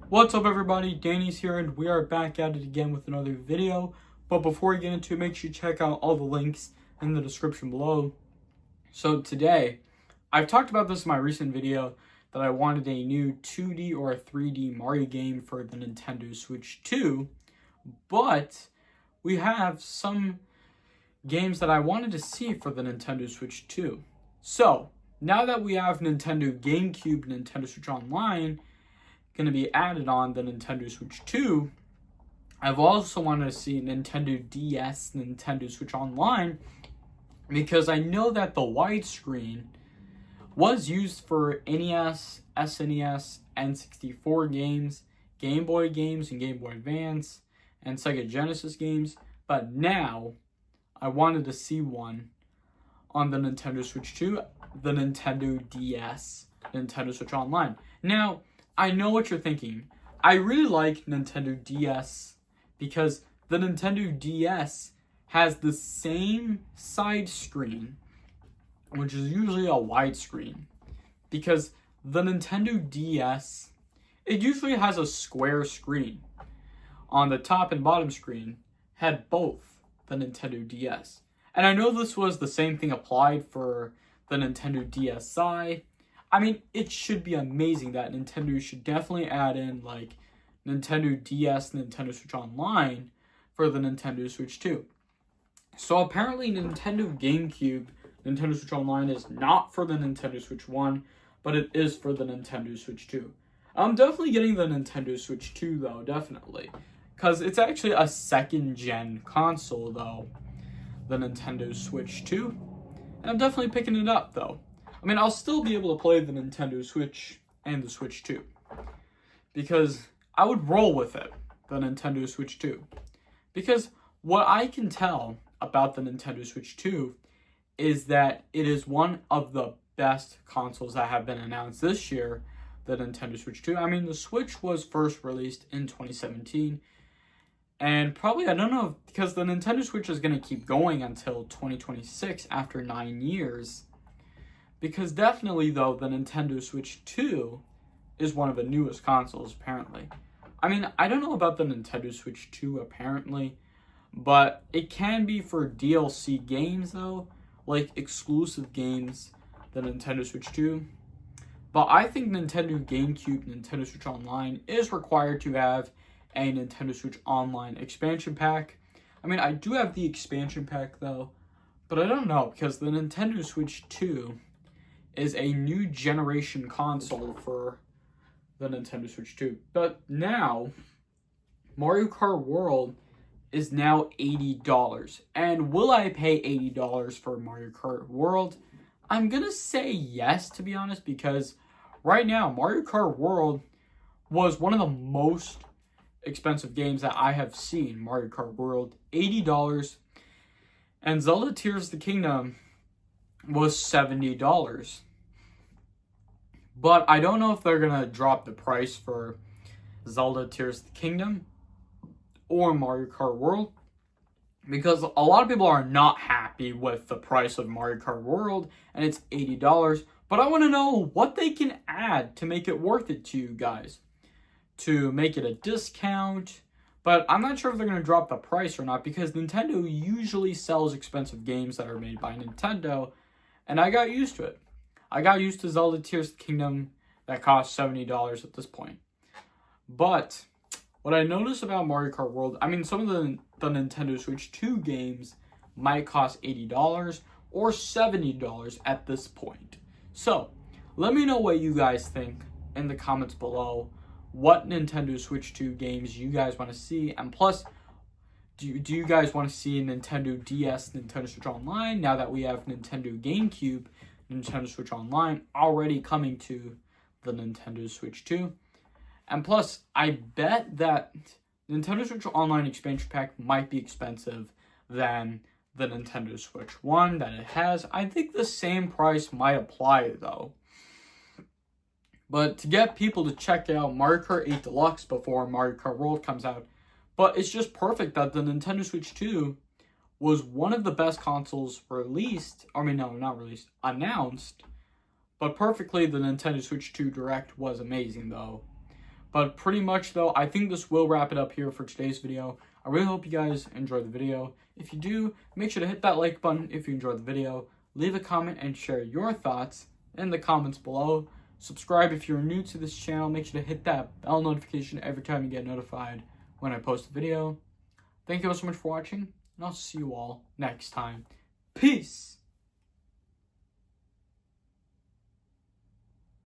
What's up everybody, Danny's here and we are back at it again with another video. But before we get into it, make sure you check out all the links in the description below. So today, I've talked about this in my recent video that I wanted a new 2D or a 3D Mario game for the Nintendo Switch 2. But we have some games that I wanted to see for the Nintendo Switch 2. So, now that we have Nintendo GameCube, Nintendo Switch Online, going to be added on the Nintendo Switch 2, I've also wanted to see Nintendo DS, Nintendo Switch Online, because I know that the widescreen was used for NES, SNES, N64 games, Game Boy games, and Game Boy Advance, and Sega Genesis games, but now I wanted to see one on the Nintendo Switch 2, the Nintendo DS, Nintendo Switch Online. Now, I know what you're thinking. I really like Nintendo DS because the Nintendo DS has the same side screen, which is usually a widescreen, because the Nintendo DS, it usually has a square screen. On the top and bottom screen had both the Nintendo DS. And I know this was the same thing applied for the Nintendo DSi. I mean, it should be amazing that Nintendo should definitely add in like Nintendo DS, Nintendo Switch Online for the Nintendo Switch 2. So apparently Nintendo GameCube, Nintendo Switch Online is not for the Nintendo Switch 1, but it is for the Nintendo Switch 2. I'm definitely getting the Nintendo Switch 2 though, definitely. Because it's actually a second gen console though, the Nintendo Switch 2. And I'm definitely picking it up though. I mean, I'll still be able to play the Nintendo Switch and the Switch 2. Because I would roll with it, the Nintendo Switch 2. Because what I can tell about the Nintendo Switch 2 is that it is one of the best consoles that have been announced this year, the Nintendo Switch 2. I mean, the Switch was first released in 2017. And probably, I don't know, because the Nintendo Switch is going to keep going until 2026 after 9 years. Because definitely, though, the Nintendo Switch 2 is one of the newest consoles, apparently. I mean, I don't know about the Nintendo Switch 2, apparently, but it can be for DLC games, though, like exclusive games, the Nintendo Switch 2. But I think Nintendo GameCube, Nintendo Switch Online is required to have a Nintendo Switch Online expansion pack. I mean, I do have the expansion pack, though, but I don't know, because the Nintendo Switch 2 is a new generation console for the Nintendo Switch 2. But now, Mario Kart World is now $80. And will I pay $80 for Mario Kart World? I'm gonna say yes, to be honest, because right now, Mario Kart World was one of the most expensive games that I have seen. Mario Kart World, $80. And Zelda Tears of the Kingdom was $70. But I don't know if they're going to drop the price for Zelda Tears of the Kingdom or Mario Kart World, because a lot of people are not happy with the price of Mario Kart World, and it's $80. But I want to know what they can add to make it worth it to you guys, to make it a discount. But I'm not sure if they're going to drop the price or not, because Nintendo usually sells expensive games that are made by Nintendo, and I got used to it. I got used to Zelda Tears of the Kingdom that cost $70 at this point. But what I noticed about Mario Kart World, I mean, some of the Nintendo Switch 2 games might cost $80 or $70 at this point. So, let me know what you guys think in the comments below. What Nintendo Switch 2 games you guys want to see, and plus, do you guys want to see Nintendo DS, Nintendo Switch Online, now that we have Nintendo GameCube, Nintendo Switch Online already coming to the Nintendo Switch 2? And plus, I bet that Nintendo Switch Online expansion pack might be expensive than the Nintendo Switch 1 that it has. I think the same price might apply, though. But to get people to check out Mario Kart 8 Deluxe before Mario Kart World comes out. But it's just perfect that the Nintendo Switch 2 was one of the best consoles released. I mean, no, not released, announced. But perfectly, the Nintendo Switch 2 Direct was amazing, though. But pretty much though, I think this will wrap it up here for today's video. I really hope you guys enjoyed the video. If you do, make sure to hit that like button if you enjoyed the video. Leave a comment and share your thoughts in the comments below. Subscribe if you're new to this channel. Make sure to hit that bell notification every time you get notified when I post a video. Thank you all so much for watching, and I'll see you all next time. Peace!